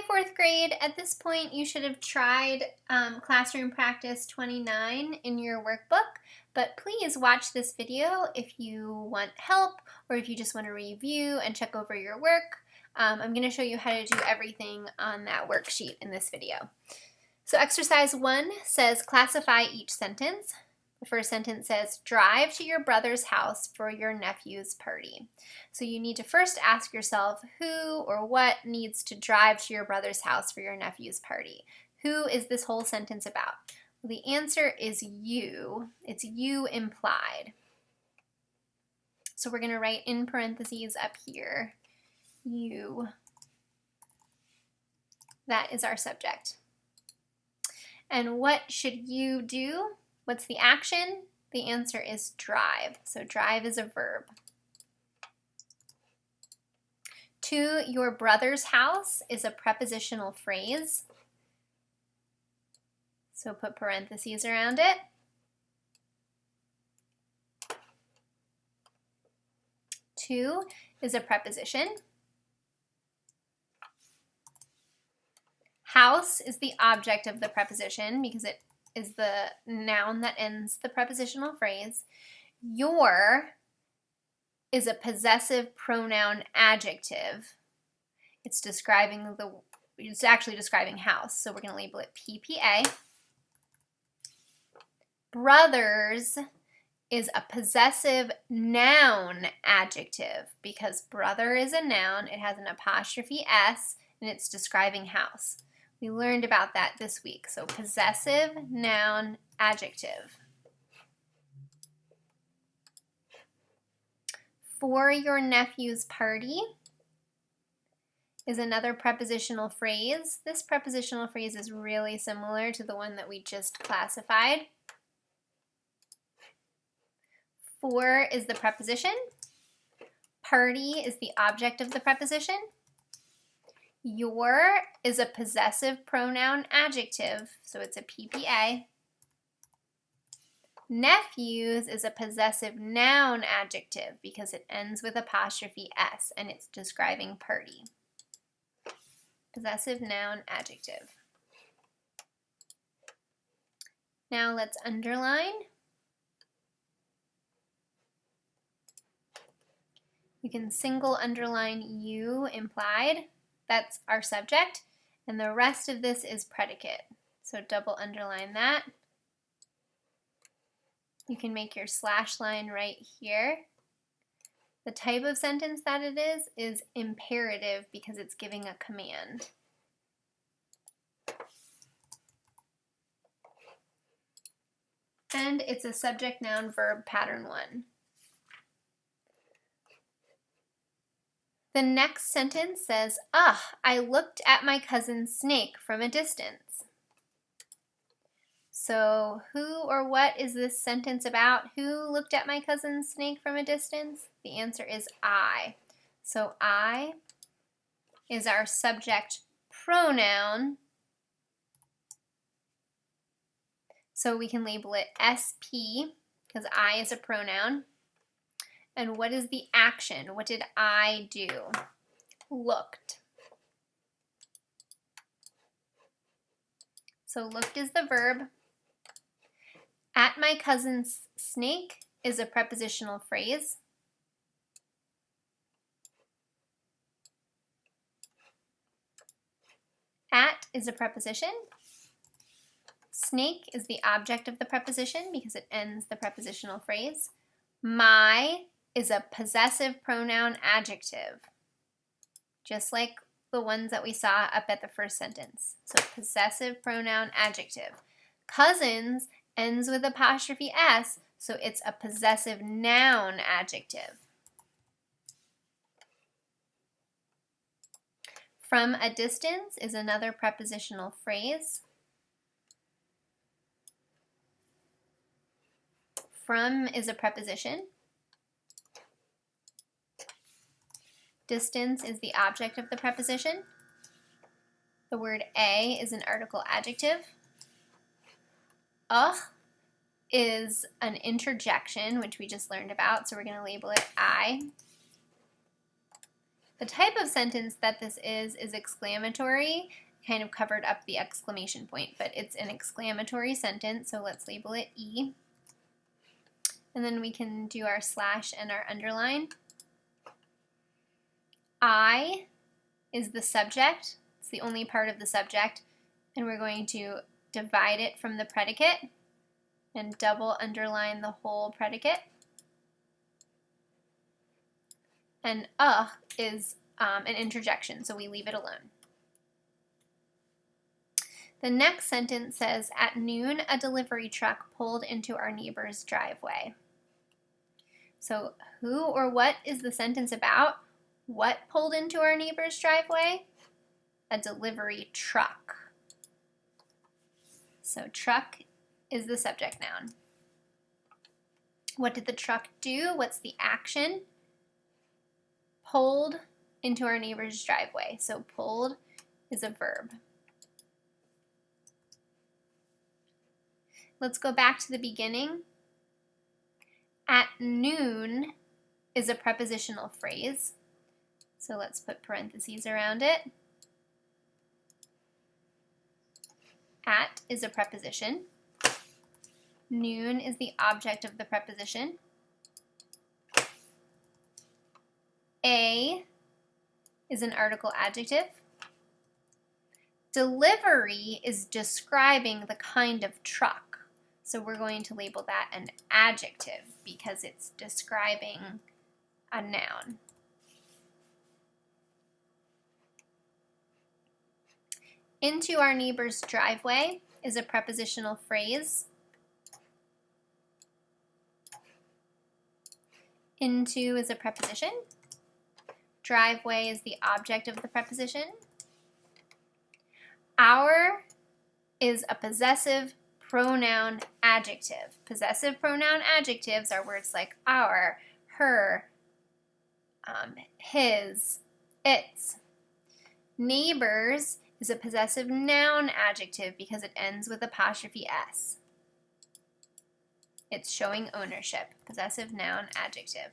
4th grade, at this point you should have tried classroom practice 29 in your workbook, but please watch this video if you want help or if you just want to review and check over your work. I'm going to show you how to do everything on that worksheet in this video. So exercise 1 says classify each sentence. The first sentence says, drive to your brother's house for your nephew's party. So you need to first ask yourself who or what needs to drive to your brother's house for your nephew's party. Who is this whole sentence about? Well, the answer is you. It's you implied. So we're going to write in parentheses up here, you. That is our subject. And what should you do? What's the action? The answer is drive. So drive is a verb. To your brother's house is a prepositional phrase. So put parentheses around it. To is a preposition. House is the object of the preposition because it is the noun that ends the prepositional phrase. Your is a possessive pronoun adjective. It's actually describing house, so we're going to label it PPA. Brothers is a possessive noun adjective because brother is a noun. It has an apostrophe S and it's describing house. We learned about that this week. So possessive noun adjective. For your nephew's party is another prepositional phrase. This prepositional phrase is really similar to the one that we just classified. For is the preposition. Party is the object of the preposition. Your is a possessive pronoun adjective, so it's a PPA. Nephews is a possessive noun adjective because it ends with apostrophe S and it's describing party. Possessive noun adjective. Now let's underline. You can single underline you implied. That's our subject, and the rest of this is predicate. So double underline that. You can make your slash line right here. The type of sentence that it is imperative because it's giving a command. And it's a subject noun verb pattern 1. The next sentence says, I looked at my cousin's snake from a distance. So who or what is this sentence about? Who looked at my cousin's snake from a distance? The answer is I. So I is our subject pronoun. So we can label it SP because I is a pronoun. And what is the action? What did I do? Looked. So looked is the verb. At my cousin's snake is a prepositional phrase. At is a preposition. Snake is the object of the preposition because it ends the prepositional phrase. My is a possessive pronoun adjective, just like the ones that we saw up at the first sentence. So possessive pronoun adjective. Cousins ends with apostrophe S, so it's a possessive noun adjective. From a distance is another prepositional phrase. From is a preposition. Distance is the object of the preposition. The word a is an article adjective. Is an interjection, which we just learned about, so we're going to label it I. The type of sentence that this is exclamatory. Kind of covered up the exclamation point, but it's an exclamatory sentence, so let's label it E. And then we can do our slash and our underline. I is the subject. It's the only part of the subject, and we're going to divide it from the predicate and double underline the whole predicate. And is an interjection, so we leave it alone. The next sentence says, at noon, a delivery truck pulled into our neighbor's driveway. So who or what is the sentence about? What pulled into our neighbor's driveway? A delivery truck. So truck is the subject noun. What did the truck do? What's the action? Pulled into our neighbor's driveway. So pulled is a verb. Let's go back to the beginning. At noon is a prepositional phrase. So let's put parentheses around it. At is a preposition. Noon is the object of the preposition. A is an article adjective. Delivery is describing the kind of truck. So we're going to label that an adjective because it's describing a noun. Into our neighbor's driveway is a prepositional phrase. Into is a preposition. Driveway is the object of the preposition. Our is a possessive pronoun adjective. Possessive pronoun adjectives are words like our, her, his, its. Neighbors is a possessive noun adjective because it ends with apostrophe s. It's showing ownership. Possessive noun adjective.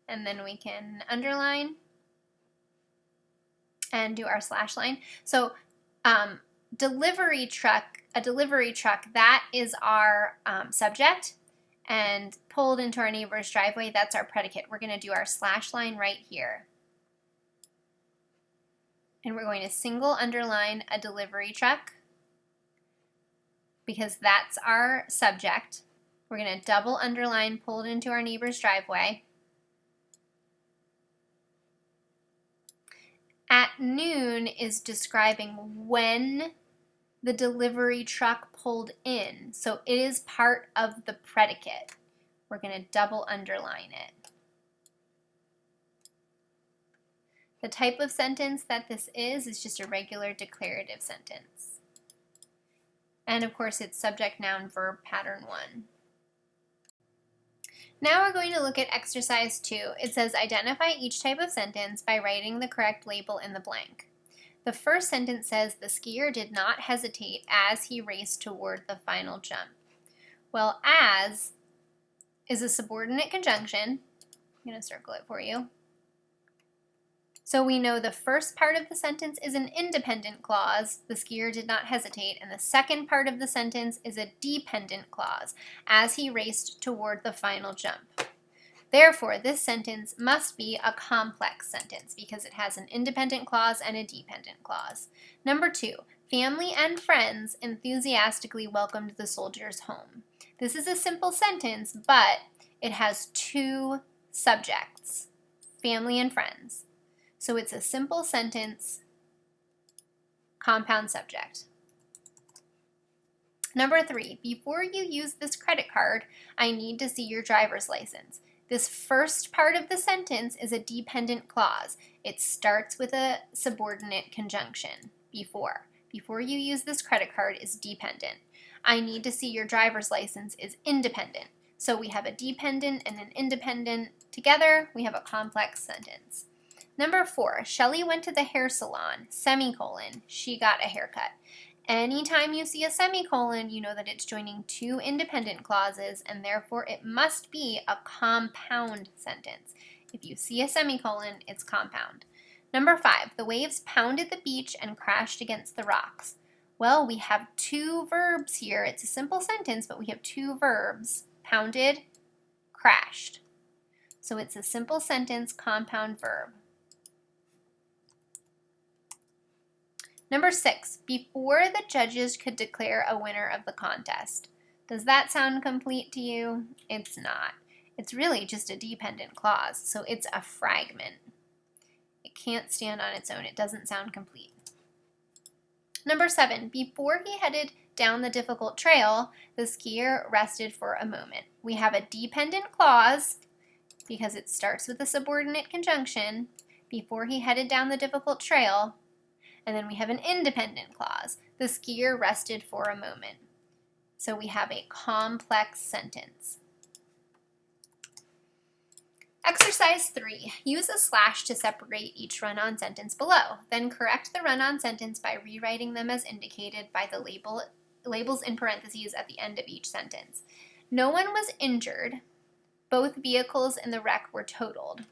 And then we can underline and do our slash line. So delivery truck, a delivery truck, that is our subject, and pulled into our neighbor's driveway, that's our predicate. We're going to do our slash line right here. And we're going to single underline a delivery truck because that's our subject. We're going to double underline pulled into our neighbor's driveway. At noon is describing when the delivery truck pulled in. So it is part of the predicate. We're going to double underline it. The type of sentence that this is just a regular declarative sentence. And of course it's subject, noun, verb, pattern 1. Now we're going to look at exercise 2. It says identify each type of sentence by writing the correct label in the blank. The first sentence says the skier did not hesitate as he raced toward the final jump. Well, as is a subordinate conjunction. I'm going to circle it for you. So we know the first part of the sentence is an independent clause, the skier did not hesitate, and the second part of the sentence is a dependent clause, as he raced toward the final jump. Therefore, this sentence must be a complex sentence because it has an independent clause and a dependent clause. Number 2, family and friends enthusiastically welcomed the soldiers home. This is a simple sentence, but it has 2 subjects, family and friends. So it's a simple sentence, compound subject. Number 3, before you use this credit card, I need to see your driver's license. This first part of the sentence is a dependent clause. It starts with a subordinate conjunction, before. Before you use this credit card is dependent. I need to see your driver's license is independent. So we have a dependent and an independent. Together, we have a complex sentence. Number 4, Shelley went to the hair salon, semicolon, she got a haircut. Anytime you see a semicolon, you know that it's joining 2 independent clauses, and therefore it must be a compound sentence. If you see a semicolon, it's compound. Number 5, the waves pounded the beach and crashed against the rocks. Well, we have 2 verbs here. It's a simple sentence, but we have 2 verbs, pounded, crashed. So it's a simple sentence, compound verb. Number 6, before the judges could declare a winner of the contest. Does that sound complete to you? It's not. It's really just a dependent clause, so it's a fragment. It can't stand on its own. It doesn't sound complete. Number 7, before he headed down the difficult trail, the skier rested for a moment. We have a dependent clause because it starts with a subordinate conjunction, before he headed down the difficult trail, and then we have an independent clause. The skier rested for a moment. So we have a complex sentence. Exercise 3. Use a slash to separate each run-on sentence below. Then correct the run-on sentence by rewriting them as indicated by the labels in parentheses at the end of each sentence. No one was injured. Both vehicles in the wreck were totaled.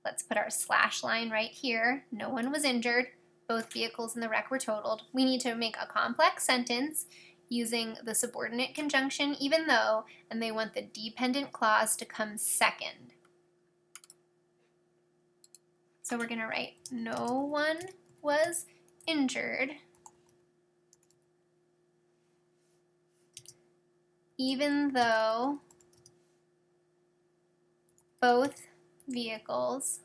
Let's put our slash line right here. No one was injured. Both vehicles in the wreck were totaled. We need to make a complex sentence using the subordinate conjunction even though, and they want the dependent clause to come second. So we're going to write, no one was injured, even though both vehicles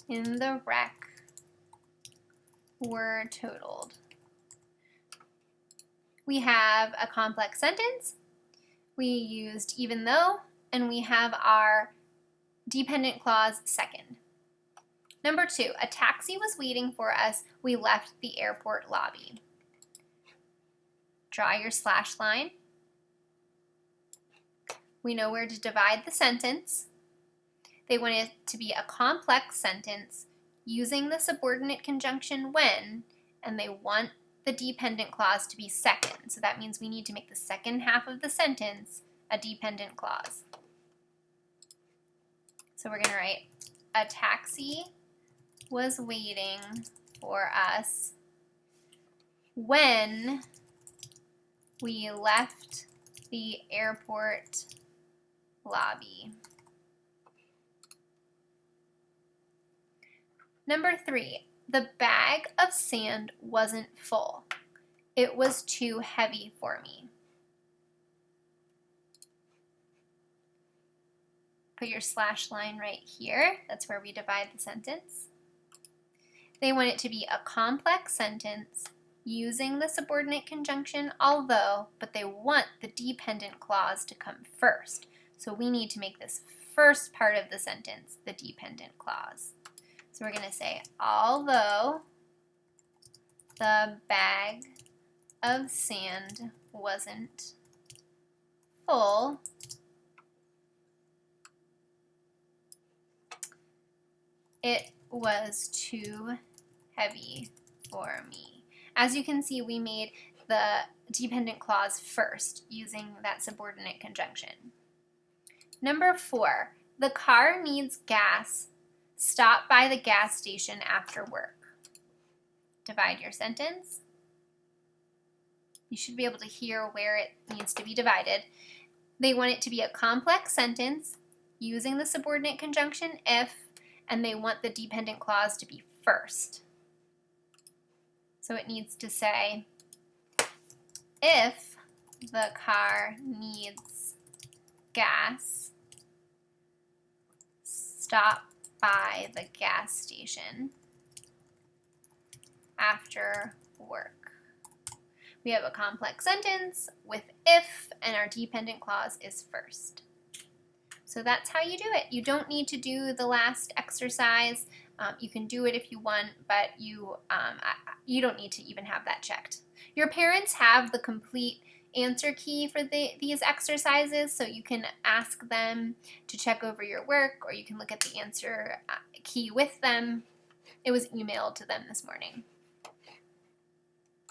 in the wreck were totaled. We have a complex sentence, we used even though, and we have our dependent clause second. Number 2, a taxi was waiting for us. We left the airport lobby. Draw your slash line. We know where to divide the sentence. They want it to be a complex sentence using the subordinate conjunction when, and they want the dependent clause to be second. So that means we need to make the second half of the sentence a dependent clause. So we're going to write, a taxi was waiting for us when we left the airport lobby. Number 3, the bag of sand wasn't full. It was too heavy for me. Put your slash line right here. That's where we divide the sentence. They want it to be a complex sentence using the subordinate conjunction although, but they want the dependent clause to come first. So we need to make this first part of the sentence the dependent clause. So we're going to say, although the bag of sand wasn't full, it was too heavy for me. As you can see, we made the dependent clause first using that subordinate conjunction. Number 4, the car needs gas. Stop by the gas station after work. Divide your sentence. You should be able to hear where it needs to be divided. They want it to be a complex sentence using the subordinate conjunction if, and they want the dependent clause to be first. So it needs to say, if the car needs gas, stop by the gas station after work. We have a complex sentence with if, and our dependent clause is first. So that's how you do it. You don't need to do the last exercise. You can do it if you want, but you don't need to even have that checked. Your parents have the complete answer key for these exercises, so you can ask them to check over your work, or you can look at the answer key with them. It was emailed to them this morning.